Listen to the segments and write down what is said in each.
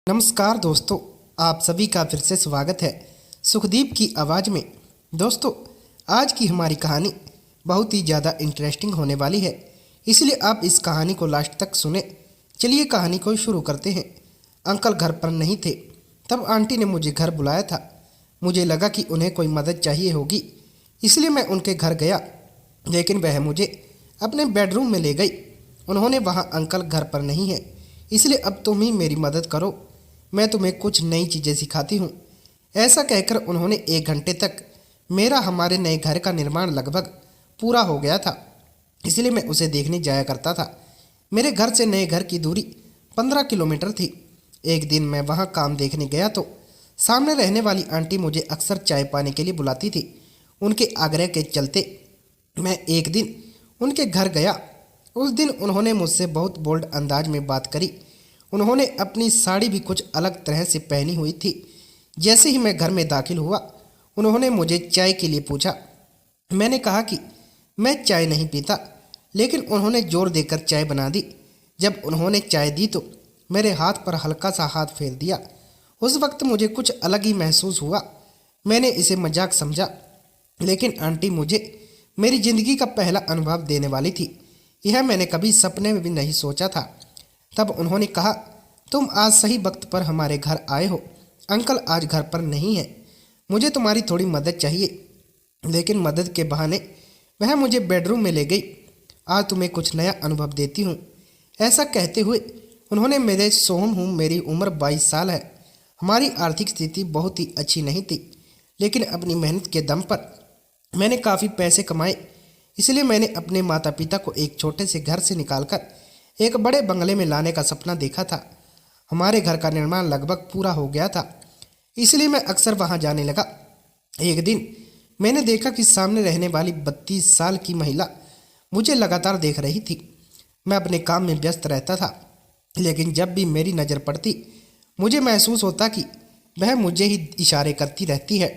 नमस्कार दोस्तों, आप सभी का फिर से स्वागत है सुखदीप की आवाज़ में। दोस्तों, आज की हमारी कहानी बहुत ही ज़्यादा इंटरेस्टिंग होने वाली है, इसलिए आप इस कहानी को लास्ट तक सुने। चलिए कहानी को शुरू करते हैं। अंकल घर पर नहीं थे, तब आंटी ने मुझे घर बुलाया था। मुझे लगा कि उन्हें कोई मदद चाहिए होगी, इसलिए मैं उनके घर गया, लेकिन वह मुझे अपने बेडरूम में ले गई। उन्होंने वहाँ अंकल घर पर नहीं है, इसलिए अब तुम ही मेरी मदद करो, मैं तुम्हें कुछ नई चीज़ें सिखाती हूँ। ऐसा कहकर उन्होंने 1 घंटे तक हमारे नए घर का निर्माण लगभग पूरा हो गया था, इसलिए मैं उसे देखने जाया करता था। मेरे घर से नए घर की दूरी 15 किलोमीटर थी। एक दिन मैं वहाँ काम देखने गया तो सामने रहने वाली आंटी मुझे अक्सर चाय पाने के लिए बुलाती थी। उनके आग्रह के चलते मैं एक दिन उनके घर गया। उस दिन उन्होंने मुझसे बहुत बोल्ड अंदाज में बात करी। उन्होंने अपनी साड़ी भी कुछ अलग तरह से पहनी हुई थी। जैसे ही मैं घर में दाखिल हुआ, उन्होंने मुझे चाय के लिए पूछा। मैंने कहा कि मैं चाय नहीं पीता, लेकिन उन्होंने जोर देकर चाय बना दी। जब उन्होंने चाय दी तो मेरे हाथ पर हल्का सा हाथ फेर दिया। उस वक्त मुझे कुछ अलग ही महसूस हुआ। मैंने इसे मजाक समझा, लेकिन आंटी मुझे मेरी ज़िंदगी का पहला अनुभव देने वाली थी। यह मैंने कभी सपने में भी नहीं सोचा था। तब उन्होंने कहा, तुम आज सही वक्त पर हमारे घर आए हो। अंकल आज घर पर नहीं है। मुझे तुम्हारी थोड़ी मदद चाहिए। लेकिन मदद के बहाने वह मुझे बेडरूम में ले गई। आज तुम्हें कुछ नया अनुभव देती हूँ। ऐसा कहते हुए उन्होंने मेरे सोहम हूँ, मेरी उम्र 22 साल है। हमारी आर्थिक स्थिति बहुत ही अच्छी नहीं थी, लेकिन अपनी मेहनत के दम पर मैंने काफ़ी पैसे कमाए। इसलिए मैंने अपने माता पिता को एक छोटे से घर से निकालकर एक बड़े बंगले में लाने का सपना देखा था। हमारे घर का निर्माण लगभग पूरा हो गया था, इसलिए मैं अक्सर वहां जाने लगा। एक दिन मैंने देखा कि सामने रहने वाली 32 साल की महिला मुझे लगातार देख रही थी। मैं अपने काम में व्यस्त रहता था, लेकिन जब भी मेरी नज़र पड़ती, मुझे महसूस होता कि वह मुझे ही इशारे करती रहती है।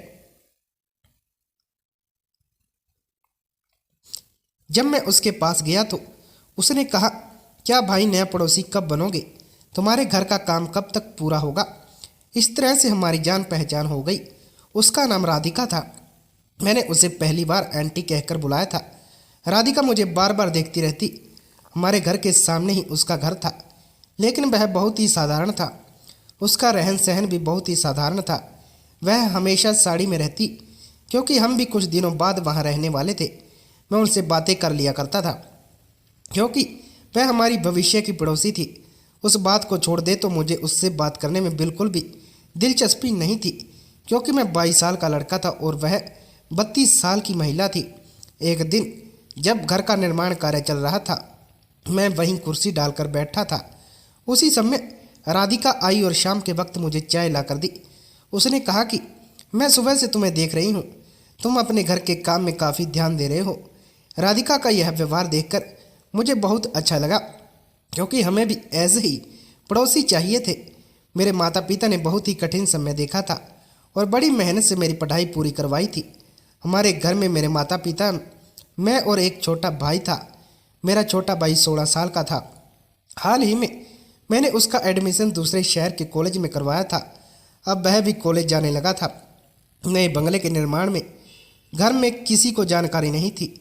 जब मैं उसके पास गया तो उसने कहा, क्या भाई नया पड़ोसी कब बनोगे? तुम्हारे घर का काम कब तक पूरा होगा? इस तरह से हमारी जान पहचान हो गई। उसका नाम राधिका था। मैंने उसे पहली बार आंटी कहकर बुलाया था। राधिका मुझे बार बार देखती रहती। हमारे घर के सामने ही उसका घर था, लेकिन वह बहुत ही साधारण था। उसका रहन सहन भी बहुत ही साधारण था। वह हमेशा साड़ी में रहती, क्योंकि हम भी कुछ दिनों बाद वहाँ रहने वाले थे। मैं उनसे बातें कर लिया करता था, क्योंकि वह हमारी भविष्य की पड़ोसी थी। उस बात को छोड़ दे तो मुझे उससे बात करने में बिल्कुल भी दिलचस्पी नहीं थी, क्योंकि मैं 22 साल का लड़का था और वह 32 साल की महिला थी। एक दिन जब घर का निर्माण कार्य चल रहा था, मैं वहीं कुर्सी डालकर बैठा था। उसी समय राधिका आई और शाम के वक्त मुझे चाय ला कर दी। उसने कहा कि मैं सुबह से तुम्हें देख रही हूँ, तुम अपने घर के काम में काफ़ी ध्यान दे रहे हो। राधिका का यह व्यवहार देखकर मुझे बहुत अच्छा लगा, क्योंकि हमें भी ऐसे ही पड़ोसी चाहिए थे। मेरे माता पिता ने बहुत ही कठिन समय देखा था और बड़ी मेहनत से मेरी पढ़ाई पूरी करवाई थी। हमारे घर में मेरे माता पिता, मैं और एक छोटा भाई था। मेरा छोटा भाई 16 साल का था। हाल ही में मैंने उसका एडमिशन दूसरे शहर के कॉलेज में करवाया था। अब वह भी कॉलेज जाने लगा था। नए बंगले के निर्माण में घर में किसी को जानकारी नहीं थी।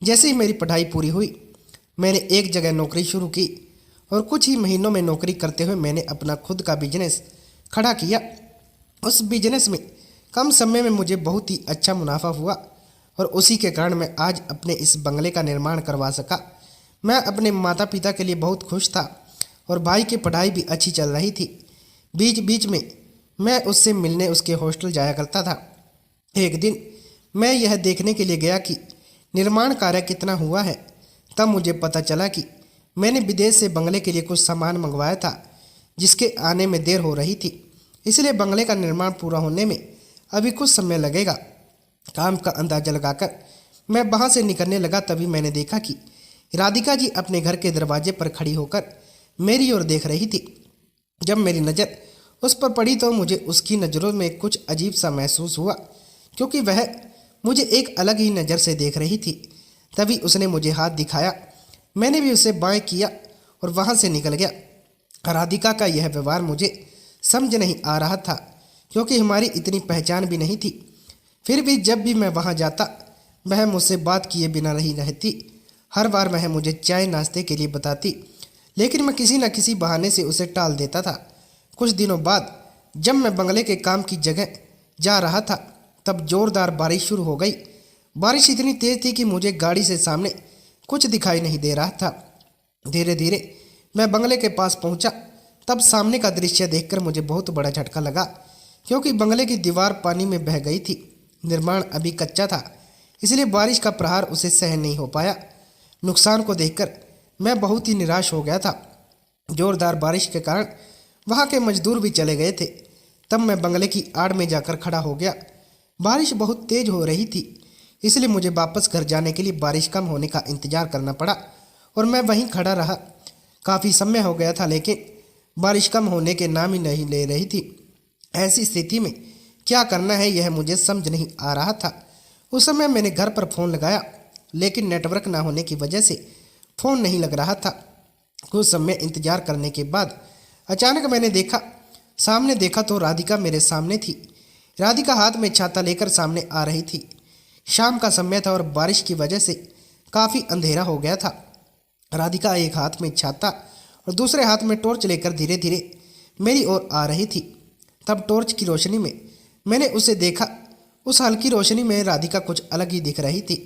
जैसे ही मेरी पढ़ाई पूरी हुई, मैंने एक जगह नौकरी शुरू की और कुछ ही महीनों में नौकरी करते हुए मैंने अपना खुद का बिजनेस खड़ा किया। उस बिजनेस में कम समय में मुझे बहुत ही अच्छा मुनाफा हुआ और उसी के कारण मैं आज अपने इस बंगले का निर्माण करवा सका। मैं अपने माता पिता के लिए बहुत खुश था और भाई की पढ़ाई भी अच्छी चल रही थी। बीच बीच में मैं उससे मिलने उसके हॉस्टल जाया करता था। एक दिन मैं यह देखने के लिए गया कि निर्माण कार्य कितना हुआ है। तब मुझे पता चला कि मैंने विदेश से बंगले के लिए कुछ सामान मंगवाया था, जिसके आने में देर हो रही थी। इसलिए बंगले का निर्माण पूरा होने में अभी कुछ समय लगेगा। काम का अंदाजा लगाकर मैं वहाँ से निकलने लगा, तभी मैंने देखा कि राधिका जी अपने घर के दरवाजे पर खड़ी होकर मेरी ओर देख रही थी। जब मेरी नज़र उस पर पड़ी तो मुझे उसकी नज़रों में कुछ अजीब सा महसूस हुआ, क्योंकि वह मुझे एक अलग ही नज़र से देख रही थी। तभी उसने मुझे हाथ दिखाया। मैंने भी उसे बाएं किया और वहाँ से निकल गया। राधिका का यह व्यवहार मुझे समझ नहीं आ रहा था, क्योंकि हमारी इतनी पहचान भी नहीं थी। फिर भी जब भी मैं वहाँ जाता वह मुझसे बात किए बिना नहीं रहती। हर बार वह मुझे चाय नाश्ते के लिए बताती, लेकिन मैं किसी न किसी बहाने से उसे टाल देता था। कुछ दिनों बाद जब मैं बंगले के काम की जगह जा रहा था, तब जोरदार बारिश शुरू हो गई। बारिश इतनी तेज थी कि मुझे गाड़ी से सामने कुछ दिखाई नहीं दे रहा था। धीरे धीरे मैं बंगले के पास पहुंचा, तब सामने का दृश्य देखकर मुझे बहुत बड़ा झटका लगा, क्योंकि बंगले की दीवार पानी में बह गई थी। निर्माण अभी कच्चा था, इसलिए बारिश का प्रहार उसे सहन नहीं हो पाया। नुकसान को देखकर मैं बहुत ही निराश हो गया था। जोरदार बारिश के कारण वहाँ के मजदूर भी चले गए थे। तब मैं बंगले की आड़ में जाकर खड़ा हो गया। बारिश बहुत तेज हो रही थी, इसलिए मुझे वापस घर जाने के लिए बारिश कम होने का इंतजार करना पड़ा और मैं वहीं खड़ा रहा। काफ़ी समय हो गया था, लेकिन बारिश कम होने के नाम ही नहीं ले रही थी। ऐसी स्थिति में क्या करना है यह मुझे समझ नहीं आ रहा था। उस समय मैंने घर पर फ़ोन लगाया, लेकिन नेटवर्क ना होने की वजह से फ़ोन नहीं लग रहा था। कुछ समय इंतजार करने के बाद अचानक मैंने सामने देखा तो राधिका मेरे सामने थी। राधिका हाथ में छाता लेकर सामने आ रही थी। शाम का समय था और बारिश की वजह से काफ़ी अंधेरा हो गया था। राधिका एक हाथ में छाता और दूसरे हाथ में टॉर्च लेकर धीरे धीरे मेरी ओर आ रही थी। तब टॉर्च की रोशनी में मैंने उसे देखा। उस हल्की रोशनी में राधिका कुछ अलग ही दिख रही थी।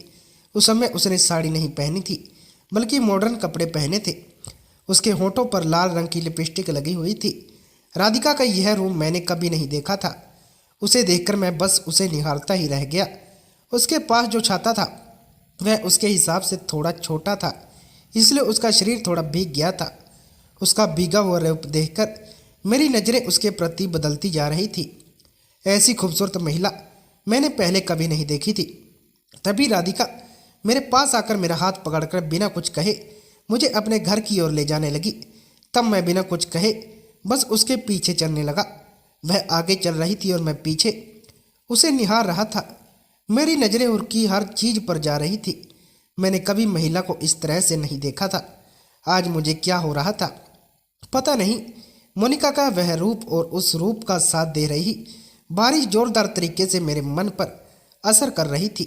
उस समय उसने साड़ी नहीं पहनी थी, बल्कि मॉडर्न कपड़े पहने थे। उसके होठों पर लाल रंग की लिपस्टिक लगी हुई थी। राधिका का यह रूप मैंने कभी नहीं देखा था। उसे देखकर मैं बस उसे निहारता ही रह गया। उसके पास जो छाता था वह उसके हिसाब से थोड़ा छोटा था, इसलिए उसका शरीर थोड़ा भीग गया था। उसका भीगा हुआ रूप देखकर मेरी नज़रें उसके प्रति बदलती जा रही थी। ऐसी खूबसूरत महिला मैंने पहले कभी नहीं देखी थी। तभी राधिका मेरे पास आकर मेरा हाथ पकड़कर बिना कुछ कहे मुझे अपने घर की ओर ले जाने लगी। तब मैं बिना कुछ कहे बस उसके पीछे चलने लगा। वह आगे चल रही थी और मैं पीछे उसे निहार रहा था। मेरी नज़रें उसकी हर चीज़ पर जा रही थी। मैंने कभी महिला को इस तरह से नहीं देखा था। आज मुझे क्या हो रहा था पता नहीं। मोनिका का वह रूप और उस रूप का साथ दे रही बारिश जोरदार तरीके से मेरे मन पर असर कर रही थी।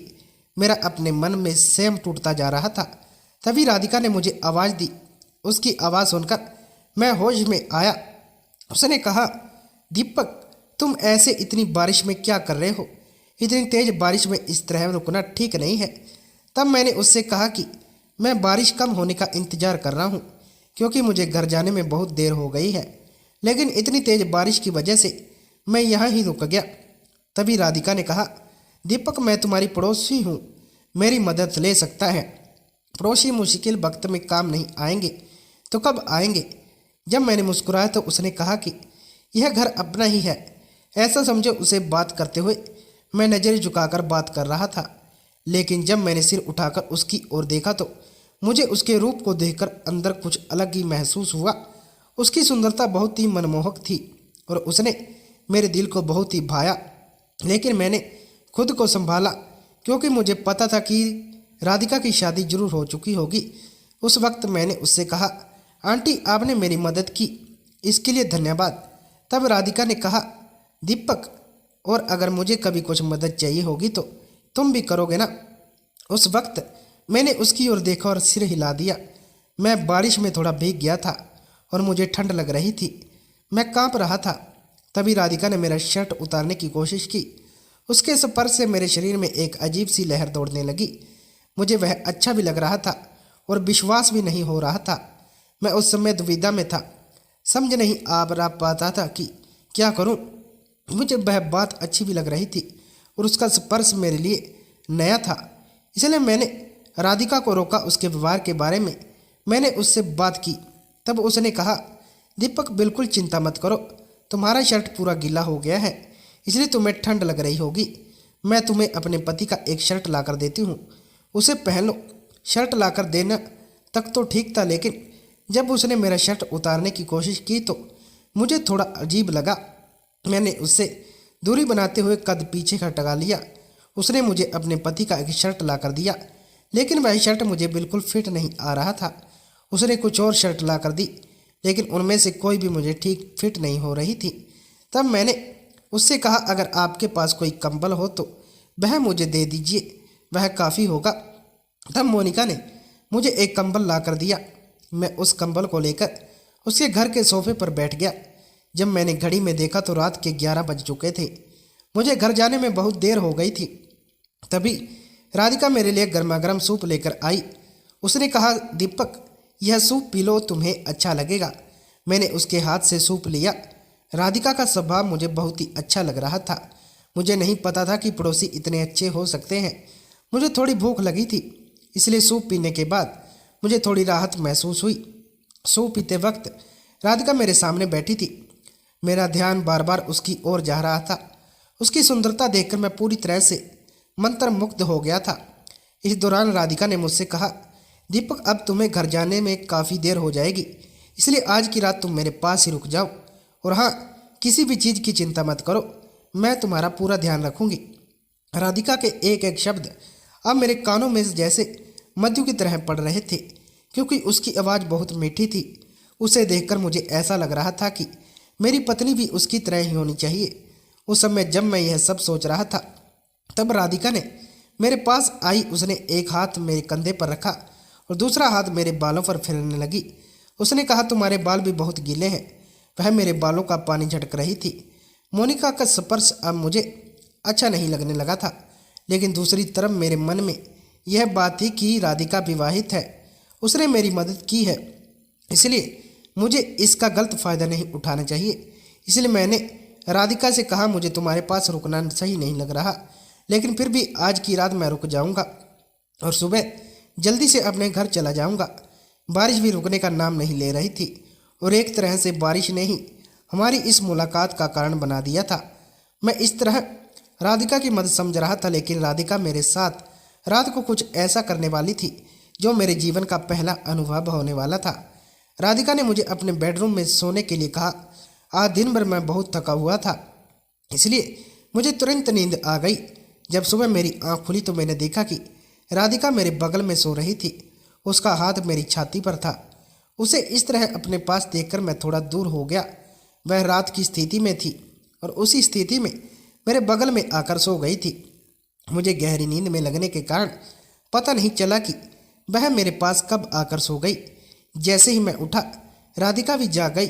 मेरा अपने मन में स्वयं टूटता जा रहा था। तभी राधिका ने मुझे आवाज़ दी। उसकी आवाज़ सुनकर मैं होश में आया। उसने कहा, दीपक, तुम ऐसे इतनी बारिश में क्या कर रहे हो? इतनी तेज बारिश में इस तरह रुकना ठीक नहीं है। तब मैंने उससे कहा कि मैं बारिश कम होने का इंतज़ार कर रहा हूँ, क्योंकि मुझे घर जाने में बहुत देर हो गई है, लेकिन इतनी तेज बारिश की वजह से मैं यहाँ ही रुक गया। तभी राधिका ने कहा, दीपक, मैं तुम्हारी पड़ोसी हूँ, मेरी मदद ले सकता है। पड़ोसी मुश्किल वक्त में काम नहीं आएंगे तो कब आएंगे? जब मैंने मुस्कुराया तो उसने कहा कि यह घर अपना ही है, ऐसा समझो। उसे बात करते हुए मैं नज़र झुकाकर बात कर रहा था, लेकिन जब मैंने सिर उठाकर उसकी ओर देखा तो मुझे उसके रूप को देखकर अंदर कुछ अलग ही महसूस हुआ। उसकी सुंदरता बहुत ही मनमोहक थी और उसने मेरे दिल को बहुत ही भाया। लेकिन मैंने खुद को संभाला, क्योंकि मुझे पता था कि राधिका की शादी जरूर हो चुकी होगी। उस वक्त मैंने उससे कहा, आंटी, आपने मेरी मदद की, इसके लिए धन्यवाद। तब राधिका ने कहा, दीपक, और अगर मुझे कभी कुछ मदद चाहिए होगी तो तुम भी करोगे ना? उस वक्त मैंने उसकी ओर देखा और सिर हिला दिया। मैं बारिश में थोड़ा भीग गया था और मुझे ठंड लग रही थी। मैं कांप रहा था। तभी राधिका ने मेरा शर्ट उतारने की कोशिश की। उसके स्पर्श से मेरे शरीर में एक अजीब सी लहर दौड़ने लगी। मुझे वह अच्छा भी लग रहा था और विश्वास भी नहीं हो रहा था। मैं उस समय दुविधा में था, समझ नहीं आ पाता था कि क्या करूं। मुझे वह बात अच्छी भी लग रही थी और उसका स्पर्श मेरे लिए नया था, इसलिए मैंने राधिका को रोका। उसके व्यवहार के बारे में मैंने उससे बात की। तब उसने कहा, दीपक, बिल्कुल चिंता मत करो, तुम्हारा शर्ट पूरा गीला हो गया है, इसलिए तुम्हें ठंड लग रही होगी। मैं तुम्हें अपने पति का एक शर्ट लाकर देती हूँ, उसे पहन लो। शर्ट लाकर देना तक तो ठीक था, लेकिन जब उसने मेरा शर्ट उतारने की कोशिश की तो मुझे थोड़ा अजीब लगा। मैंने उससे दूरी बनाते हुए कद पीछे हटा लिया। उसने मुझे अपने पति का एक शर्ट ला कर दिया, लेकिन वह शर्ट मुझे बिल्कुल फिट नहीं आ रहा था। उसने कुछ और शर्ट ला कर दी, लेकिन उनमें से कोई भी मुझे ठीक फिट नहीं हो रही थी। तब मैंने उससे कहा, अगर आपके पास कोई कंबल हो तो वह मुझे दे दीजिए, वह काफ़ी होगा। तब मोनिका ने मुझे एक कंबल ला कर दिया। मैं उस कंबल को लेकर उसके घर के सोफे पर बैठ गया। जब मैंने घड़ी में देखा तो रात के 11 बज चुके थे। मुझे घर जाने में बहुत देर हो गई थी। तभी राधिका मेरे लिए गर्मा गर्म सूप लेकर आई। उसने कहा, दीपक, यह सूप पी लो, तुम्हें अच्छा लगेगा। मैंने उसके हाथ से सूप लिया। राधिका का स्वभाव मुझे बहुत ही अच्छा लग रहा था। मुझे नहीं पता था कि पड़ोसी इतने अच्छे हो सकते हैं। मुझे थोड़ी भूख लगी थी, इसलिए सूप पीने के बाद मुझे थोड़ी राहत महसूस हुई। सूप पीते वक्त राधिका मेरे सामने बैठी थी। मेरा ध्यान बार बार उसकी ओर जा रहा था। उसकी सुंदरता देखकर मैं पूरी तरह से मंत्रमुग्ध हो गया था। इस दौरान राधिका ने मुझसे कहा, दीपक, अब तुम्हें घर जाने में काफ़ी देर हो जाएगी, इसलिए आज की रात तुम मेरे पास ही रुक जाओ। और हाँ, किसी भी चीज़ की चिंता मत करो, मैं तुम्हारा पूरा ध्यान रखूंगी। राधिका के एक एक शब्द अब मेरे कानों में जैसे मधु की तरह पड़ रहे थे, क्योंकि उसकी आवाज़ बहुत मीठी थी। उसे देखकर मुझे ऐसा लग रहा था कि मेरी पत्नी भी उसकी तरह ही होनी चाहिए। उस समय जब मैं यह सब सोच रहा था, तब राधिका ने मेरे पास आई। उसने एक हाथ मेरे कंधे पर रखा और दूसरा हाथ मेरे बालों पर फेरने लगी। उसने कहा, तुम्हारे बाल भी बहुत गीले हैं। वह मेरे बालों का पानी झटक रही थी। मोनिका का स्पर्श अब मुझे अच्छा नहीं लगने लगा था, लेकिन दूसरी तरफ मेरे मन में यह बात थी कि राधिका विवाहित है, उसने मेरी मदद की है, इसलिए मुझे इसका गलत फ़ायदा नहीं उठाना चाहिए। इसलिए मैंने राधिका से कहा, मुझे तुम्हारे पास रुकना सही नहीं लग रहा, लेकिन फिर भी आज की रात मैं रुक जाऊंगा और सुबह जल्दी से अपने घर चला जाऊंगा। बारिश भी रुकने का नाम नहीं ले रही थी और एक तरह से बारिश ने ही हमारी इस मुलाकात का कारण बना दिया था। मैं इस तरह राधिका की मदद समझ रहा था, लेकिन राधिका मेरे साथ रात को कुछ ऐसा करने वाली थी जो मेरे जीवन का पहला अनुभव होने वाला था। राधिका ने मुझे अपने बेडरूम में सोने के लिए कहा। आज दिन भर मैं बहुत थका हुआ था, इसलिए मुझे तुरंत नींद आ गई। जब सुबह मेरी आंख खुली तो मैंने देखा कि राधिका मेरे बगल में सो रही थी। उसका हाथ मेरी छाती पर था। उसे इस तरह अपने पास देखकर मैं थोड़ा दूर हो गया। वह रात की स्थिति में थी और उसी स्थिति में मेरे बगल में आकर सो गई थी। मुझे गहरी नींद में लगने के कारण पता नहीं चला कि वह मेरे पास कब आकर सो गई। जैसे ही मैं उठा, राधिका भी जाग गई।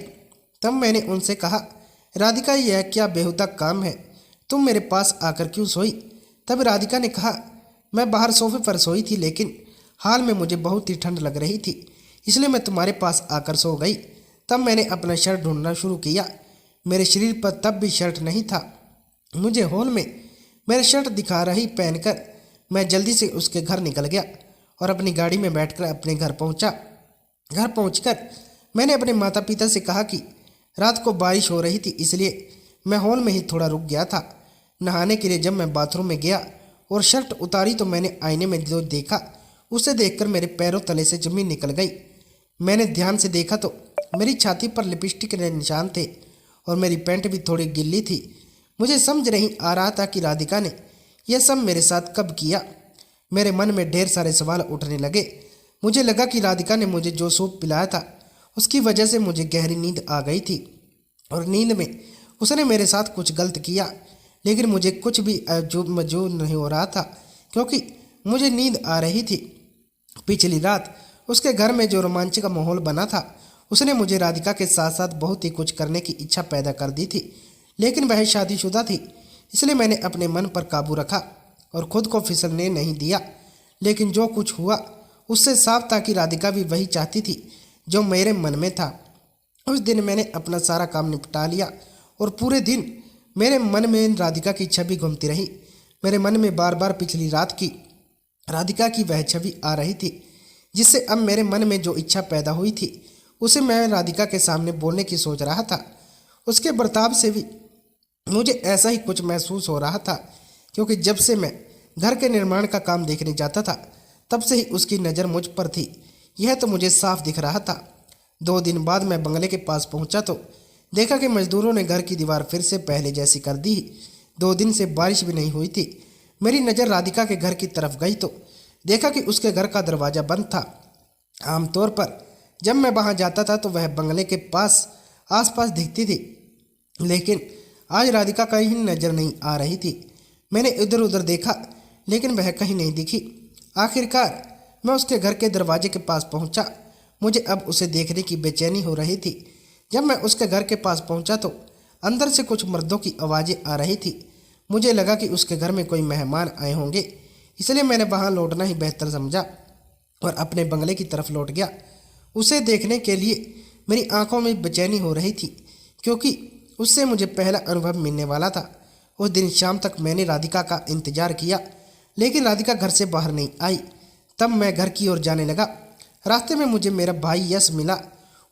तब मैंने उनसे कहा, राधिका, यह क्या बेहुदा काम है, तुम मेरे पास आकर क्यों सोई? तब राधिका ने कहा, मैं बाहर सोफे पर सोई थी, लेकिन हाल में मुझे बहुत ही ठंड लग रही थी, इसलिए मैं तुम्हारे पास आकर सो गई। तब मैंने अपना शर्ट ढूंढना शुरू किया। मेरे शरीर पर तब भी शर्ट नहीं था। मुझे हॉल में मेरे शर्ट दिखा रही पहनकर मैं जल्दी से उसके घर निकल गया और अपनी गाड़ी में बैठकर अपने घर पहुंचा। घर पहुंचकर मैंने अपने माता पिता से कहा कि रात को बारिश हो रही थी, इसलिए मैं हॉल में ही थोड़ा रुक गया था। नहाने के लिए जब मैं बाथरूम में गया और शर्ट उतारी तो मैंने आईने में जो देखा, उसे देखकर मेरे पैरों तले से जमीन निकल गई। मैंने ध्यान से देखा तो मेरी छाती पर लिपस्टिक के निशान थे और मेरी पैंट भी थोड़ी गिल्ली थी। मुझे समझ नहीं आ रहा था कि राधिका ने यह सब मेरे साथ कब किया। मेरे मन में ढेर सारे सवाल उठने लगे। मुझे लगा कि राधिका ने मुझे जो सूप पिलाया था उसकी वजह से मुझे गहरी नींद आ गई थी और नींद में उसने मेरे साथ कुछ गलत किया, लेकिन मुझे कुछ भी मजबूर नहीं हो रहा था क्योंकि मुझे नींद आ रही थी। पिछली रात उसके घर में जो रोमांच का माहौल बना था, उसने मुझे राधिका के साथ साथ बहुत ही कुछ करने की इच्छा पैदा कर दी थी, लेकिन वह शादीशुदा थी, इसलिए मैंने अपने मन पर काबू रखा और खुद को फिसलने नहीं दिया। लेकिन जो कुछ हुआ उससे साफ था कि राधिका भी वही चाहती थी जो मेरे मन में था। उस दिन मैंने अपना सारा काम निपटा लिया और पूरे दिन मेरे मन में राधिका की छवि घूमती रही। मेरे मन में बार बार पिछली रात की राधिका की वह छवि आ रही थी, जिससे अब मेरे मन में जो इच्छा पैदा हुई थी उसे मैं राधिका के सामने बोलने की सोच रहा था। उसके बर्ताव से भी मुझे ऐसा ही कुछ महसूस हो रहा था, क्योंकि जब से मैं घर के निर्माण का काम देखने जाता था तब से ही उसकी नज़र मुझ पर थी। यह तो मुझे साफ दिख रहा था। 2 दिन बाद मैं बंगले के पास पहुंचा तो देखा कि मजदूरों ने घर की दीवार फिर से पहले जैसी कर दी। 2 दिन से बारिश भी नहीं हुई थी। मेरी नज़र राधिका के घर की तरफ गई तो देखा कि उसके घर का दरवाज़ा बंद था। आमतौर पर जब मैं वहाँ जाता था तो वह बंगले के पास आसपास दिखती थी, लेकिन आज राधिका कहीं नजर नहीं आ रही थी। मैंने इधर उधर देखा लेकिन वह कहीं नहीं दिखी। आखिरकार मैं उसके घर के दरवाजे के पास पहुंचा। मुझे अब उसे देखने की बेचैनी हो रही थी। जब मैं उसके घर के पास पहुंचा तो अंदर से कुछ मर्दों की आवाज़ें आ रही थी। मुझे लगा कि उसके घर में कोई मेहमान आए होंगे, इसलिए मैंने वहां लौटना ही बेहतर समझा और अपने बंगले की तरफ लौट गया। उसे देखने के लिए मेरी आंखों में बेचैनी हो रही थी, क्योंकि उससे मुझे पहला अनुभव मिलने वाला था। उस दिन शाम तक मैंने राधिका का इंतजार किया, लेकिन राधिका घर से बाहर नहीं आई। तब मैं घर की ओर जाने लगा। रास्ते में मुझे मेरा भाई यश मिला।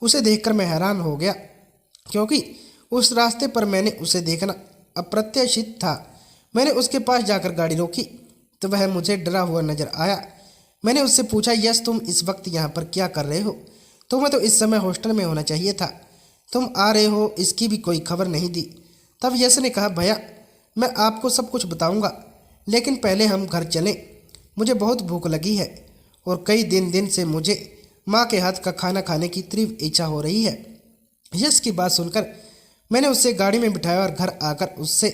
उसे देखकर मैं हैरान हो गया, क्योंकि उस रास्ते पर मैंने उसे देखना अप्रत्याशित था। मैंने उसके पास जाकर गाड़ी रोकी तो वह मुझे डरा हुआ नजर आया। मैंने उससे पूछा, यश तुम इस वक्त यहाँ पर क्या कर रहे हो? तुम्हें तो इस समय हॉस्टल में होना चाहिए था। तुम आ रहे हो इसकी भी कोई खबर नहीं दी। तब यश ने कहा, भैया मैं आपको सब कुछ बताऊंगा, लेकिन पहले हम घर चलें। मुझे बहुत भूख लगी है और कई दिन से मुझे माँ के हाथ का खाना खाने की तीव्र इच्छा हो रही है। यश की बात सुनकर मैंने उसे गाड़ी में बिठाया और घर आकर उससे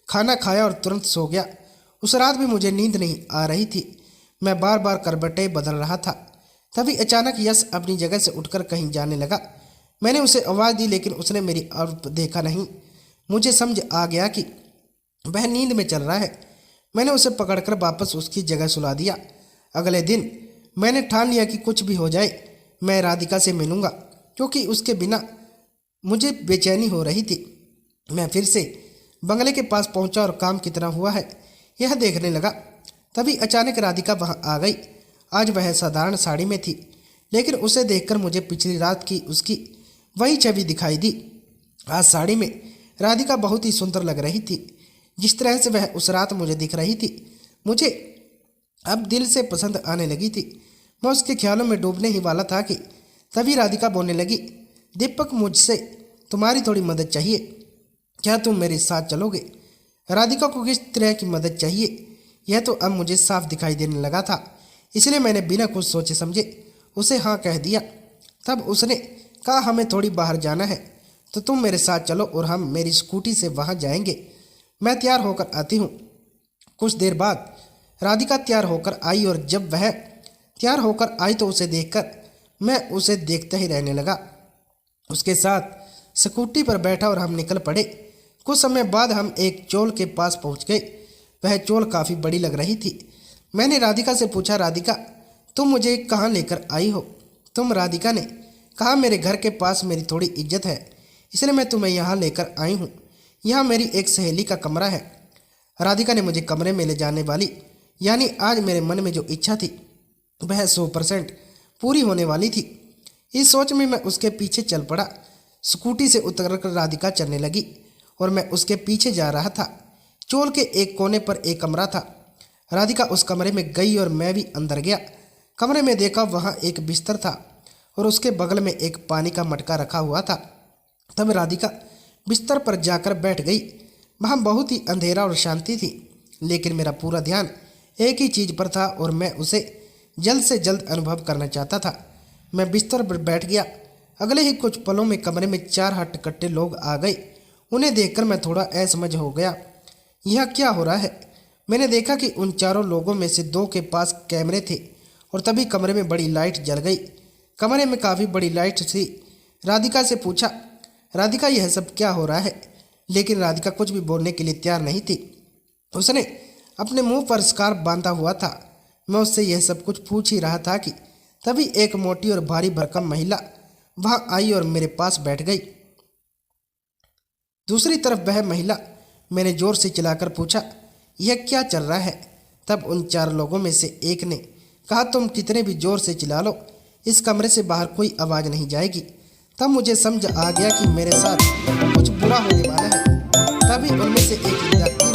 खाना खाया और तुरंत सो गया। उस रात भी मुझे नींद नहीं आ रही थी। मैं बार बार करवटें बदल रहा था। तभी अचानक यश अपनी जगह से उठकर कहीं जाने लगा। मैंने उसे आवाज़ दी, लेकिन उसने मेरी ओर देखा नहीं। मुझे समझ आ गया कि वह नींद में चल रहा है। मैंने उसे पकड़कर वापस उसकी जगह सुला दिया। अगले दिन मैंने ठान लिया कि कुछ भी हो जाए मैं राधिका से मिलूंगा, क्योंकि उसके बिना मुझे बेचैनी हो रही थी। मैं फिर से बंगले के पास पहुंचा और काम कितना हुआ है यह देखने लगा। तभी अचानक राधिका वहां आ गई। आज वह साधारण साड़ी में थी, लेकिन उसे देखकर मुझे पिछली रात की उसकी वही छवि दिखाई दी। आज साड़ी में राधिका बहुत ही सुंदर लग रही थी। जिस तरह से वह उस रात मुझे दिख रही थी, मुझे अब दिल से पसंद आने लगी थी। मैं उसके ख्यालों में डूबने ही वाला था कि तभी राधिका बोलने लगी, दीपक मुझसे तुम्हारी थोड़ी मदद चाहिए। क्या तुम मेरे साथ चलोगे? राधिका को किस तरह की मदद चाहिए यह तो अब मुझे साफ दिखाई देने लगा था, इसलिए मैंने बिना कुछ सोचे समझे उसे हाँ कह दिया। तब उसने कहा, हमें थोड़ी बाहर जाना है तो तुम मेरे साथ चलो और हम मेरी स्कूटी से वहाँ जाएंगे। मैं तैयार होकर आती हूँ। कुछ देर बाद राधिका तैयार होकर आई और जब वह तैयार होकर आई तो उसे देखकर मैं उसे देखते ही रहने लगा। उसके साथ स्कूटी पर बैठा और हम निकल पड़े। कुछ समय बाद हम एक चोल के पास पहुंच गए। वह चोल काफ़ी बड़ी लग रही थी। मैंने राधिका से पूछा, राधिका तुम मुझे कहाँ लेकर आई हो? तुम राधिका ने कहा, मेरे घर के पास मेरी थोड़ी इज्जत है, इसलिए मैं तुम्हें यहाँ लेकर आई हूँ। यहाँ मेरी एक सहेली का कमरा है। राधिका ने मुझे कमरे में ले जाने वाली, यानी आज मेरे मन में जो इच्छा थी वह 100% पूरी होने वाली थी। इस सोच में मैं उसके पीछे चल पड़ा। स्कूटी से उतरकर राधिका चलने लगी और मैं उसके पीछे जा रहा था। चोल के एक कोने पर एक कमरा था। राधिका उस कमरे में गई और मैं भी अंदर गया। कमरे में देखा वहाँ एक बिस्तर था और उसके बगल में एक पानी का मटका रखा हुआ था। तब राधिका बिस्तर पर जाकर बैठ गई। वहाँ बहुत ही अंधेरा और शांति थी, लेकिन मेरा पूरा ध्यान एक ही चीज़ पर था और मैं उसे जल्द से जल्द अनुभव करना चाहता था। मैं बिस्तर पर बैठ गया। अगले ही कुछ पलों में कमरे में 4 हट्टे-कट्टे लोग आ गए। उन्हें देखकर मैं थोड़ा असमझ हो गया। यह क्या हो रहा है? मैंने देखा कि उन चारों लोगों में से 2 के पास कैमरे थे और तभी कमरे में बड़ी लाइट जल गई। कमरे में काफ़ी बड़ी लाइट थी। राधिका से पूछा, राधिका यह सब क्या हो रहा है? लेकिन राधिका कुछ भी बोलने के लिए तैयार नहीं थी। उसने अपने मुंह पर स्कार्फ बांधा हुआ था। मैं उससे यह सब कुछ पूछ ही रहा था कि तभी एक मोटी और भारी भरकम महिला वहाँ आई और मेरे पास बैठ गई। दूसरी तरफ वह महिला मैंने जोर से चिल्लाकर पूछा, यह क्या चल रहा है? तब उन 4 लोगों में से एक ने कहा, तुम कितने भी जोर से चिल्ला लो, इस कमरे से बाहर कोई आवाज़ नहीं जाएगी। तब मुझे समझ आ गया कि मेरे साथ कुछ बुरा होने वाला है। तभी उनमें से एक